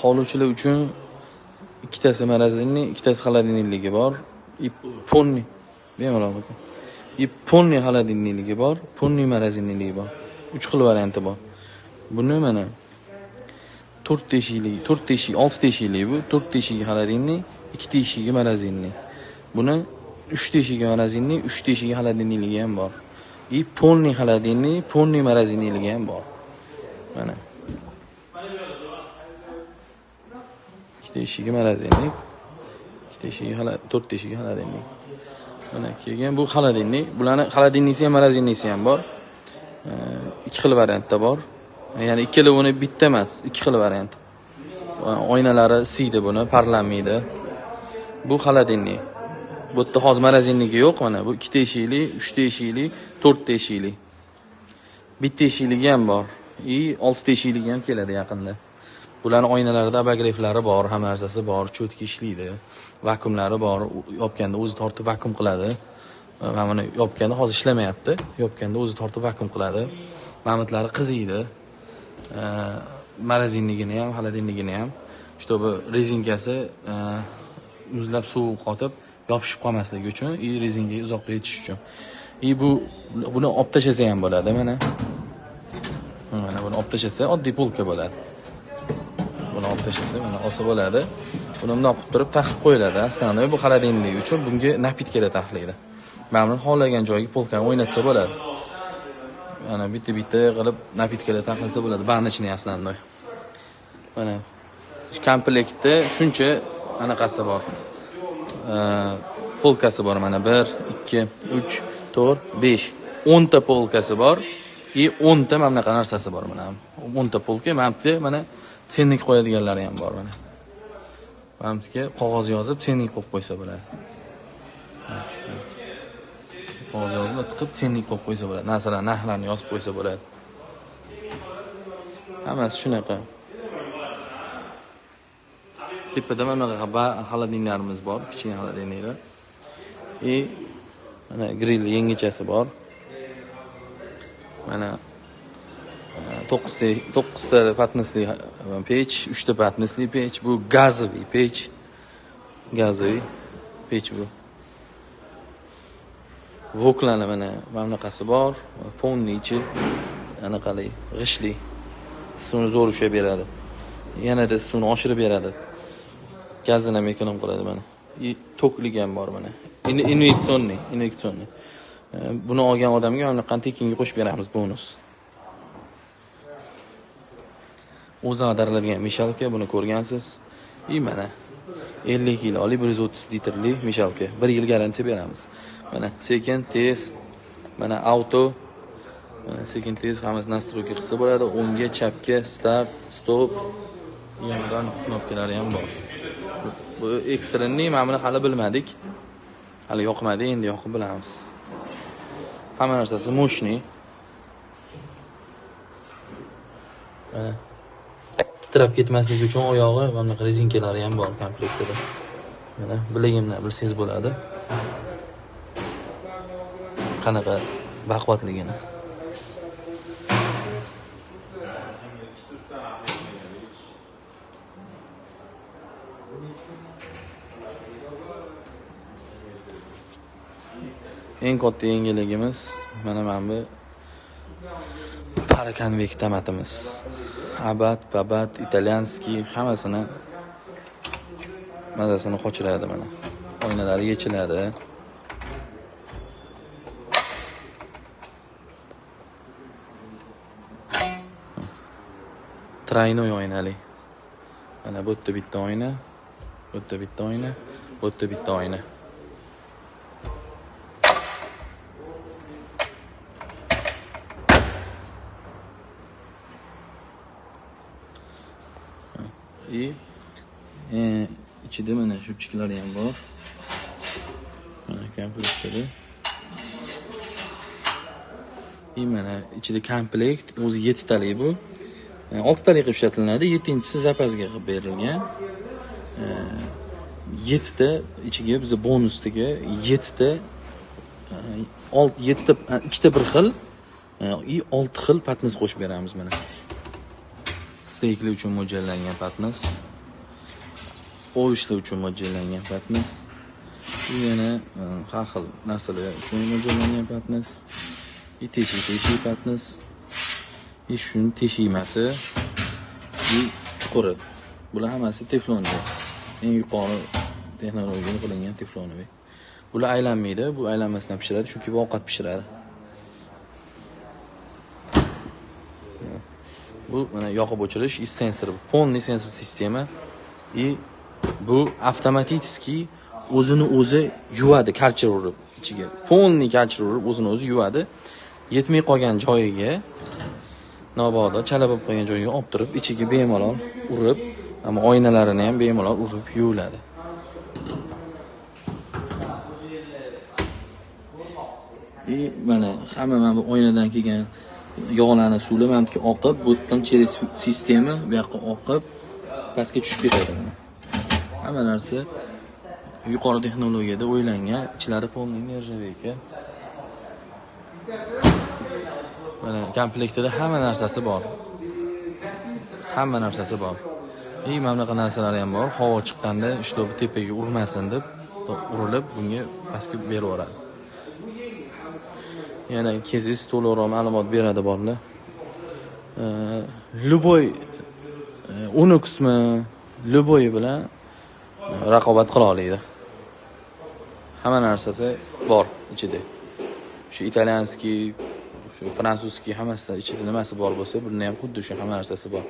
Qoluvchilar uchun ikkitasi marazinli, ikkitasi xolodilnikligi bor. Ponni bemalol ekan. Ponni xolodilnikligi bor, ponni marazinligi bor. 3 xil varianti bor. Buni mana 4 teshikli, 4 teshik, 6 teshikli bu, 4 teshikli xolodilnik, 2 teshikli marazinli. Buni 3 teshikli marazinli, 3 teshikli xolodilnikligi ham bor. Ponni xolodilnik, ponni marazinligi ham bor. Mana 2 teshikli marazinlik, 2 teshikli 4 teshikli xolodilnik. Mana keyin bu xolodilnik. Bularning xolodilnisi ham marazinlisi ham bor. 2 xil variantda bor. Ya'ni ikkalovini bitta emas, 2 xil variant. Oynalari siydi buni, parlanmaydi. Bu xolodilnik. Bu yerda hozir marazinligi yo'q, mana bu 2 teshikli, 3 teshikli, 4 teshikli. Bitta teshikligi ham bor. 6 teshikligi ham keladi yaqinda. Bularning oynalarida abagreflari bor, hamma narsasi bor, cho'tka ishlaydi. Vakuumlari bor, yopganda o'zi tortib vakuum qiladi. Mana buni yopganda hozir ishlamayapti. Yopganda o'zi tortib vakuum qiladi. Ma'mitlari qiziydi. Marazinligini ham, xolodilnigini ham, bu rezinkasi muzlab suv qotib yopishib qolmasligi uchun, rezinkaga uzoqqa yetish uchun. Buni olib tashlasa ham bo'ladi, mana. Mana buni olib tashlasa oddiy polka bo'ladi. Buni olib tashlasa mana olsa bo'ladi. Buni bundoq qilib turib taqib qo'yiladi. Aslida bu xolodilnik uchun bunga napitkada taqlaydi. Mana buni xohlagan joyga polkani o'ynatsa bo'ladi. Mana bitta-bitta qilib napitkada taqlasa bo'ladi. Bannichni aslida. Mana komplektda shuncha anaqasi bor. Polkasi bor mana 1, 2, 3, 4, 5. 10 ta polkasi bor. 10 ta mana bunaqa narsasi bor mana. 10 ta polka, mana sennik qo'yadiganlari ham bor mana. Mana qog'oz yozib sennik qo'yib qo'ysa bo'ladi. Qog'oz yozib tiqib sennik qo'yib qo'ysa bo'ladi. Masalan, narxlarni yozib qo'ysa bo'ladi. Hammasi shunaqa. Tepada mana xolodilniklarimiz bor, kichkina xolodilniklar. Mana grill yengichasi bor. Mana 9 ta patnisli pech, 3 ta patnisli pech, bu gazoviy pech. Gazoviy pech bu. Voklani mana bunaqasi bor. Fonni ichi anaqali, g'ishli. Suvni zo'r ushlab beradi. Yanada suvni oshirib beradi. Gazini ham ekonom qiladi mana. To'klik ham bor mana. Inyektsionniy. Buni olgan odamga mana qanday tekinga qo'shib beramiz bonus. O'zi ag'dariladigan mishalka, buni ko'rgansiz. Mana 50 kiloli 130 litrli mishalka. 1 yil garantiya beramiz. Mana sekin, tez, mana auto, mana sekin, tez hammasi nastroyka qilsa bo'ladi. O'ngga, chapga, start, stop, yondan knopkalari ham bor. Bu ekstrenli, mana buni hali bilmadik. Hali yoqmadi, endi yoqib bilamiz. Hamma narsasi moshni. Mana titrab ketmasligi uchun oyog'i va bunaqa rezinkalari ham bor komplektida. Mana bilagimni bilsangiz bo'ladi. Qanaqa baquvvatligini. Eng katta yangiligimiz mana bu parakonvekt tomatimiz. Abad, babat, italyanskiy hammasini mazasini qochiradi mana. Oynalari yechiladi. Traynoy oynali. Mana bu yerda bitta oyna, bu yerda bitta oyna, bu yerda bitta oyna. İçide mana shubchiklari ham bor. Mana komplektda. Mana ichida komplekt o'zi 7 talik bu. 6 talik ishlatiladi, 7-inchisi zapasga qilib berilgan. 7 ta ichiga biz bonusdagi 7 ta 2 ta bir xil 6 xil patnis qo'shib beramiz mana. Steyklar uchun mo'ljallangan patnis. ovishlar uchun mo'ljallangan patnas. Bu yana har xil narsalar uchun mo'ljallangan patnas. Teshik patnas. Shuni teshikmasi, chuquri. Bular hammasi teflonda. Eng yuqori texnologiyaga qilingan teflonoviy. Bular aylanmaydi, bu aylanmasdan pishiradi, chunki bu ovqat pishiradi. Bu mana yoqib o'chirish sensor, полный sensor sistema. Bu avtomatически o'zini o'zi yuvadi, karcher urib ichiga. Полный karcher urib o'zini o'zi yuvadi. Yetmay qolgan joyiga, mabodo chala bo'lib qolgan joyiga olib turib, ichiga bemalol urib, ama oynalarini ham bemalol urib yuviladi. Mana hamma bu oynadan kelgan yog'larni suvlar mamki oqib, bu yerdan через sistema bu yoqqa oqib, pastga tushib ketadi. Hamma narsa yuqori texnologiyada o'ylangan, ichlari полный nержавейка. Mana komplektida hamma narsasi bor. Hamma narsasi bor. Mana bunaqa narsalar ham bor. Havo chiqqanda shtob tepaga urmasin deb urilib, bunga pastga berib yuboradi. Yana keziz to'liqroq ma'lumot beradi borlar. Любой Unuxmi, Любой bilan raqobat qila oladi. Hamma narsasi bor ichida. Shu italyanskiy, shu fransuzskiy hammasi ichida nimasi bor bo'lsa, bunda ham xuddi shu hamma narsasi bor.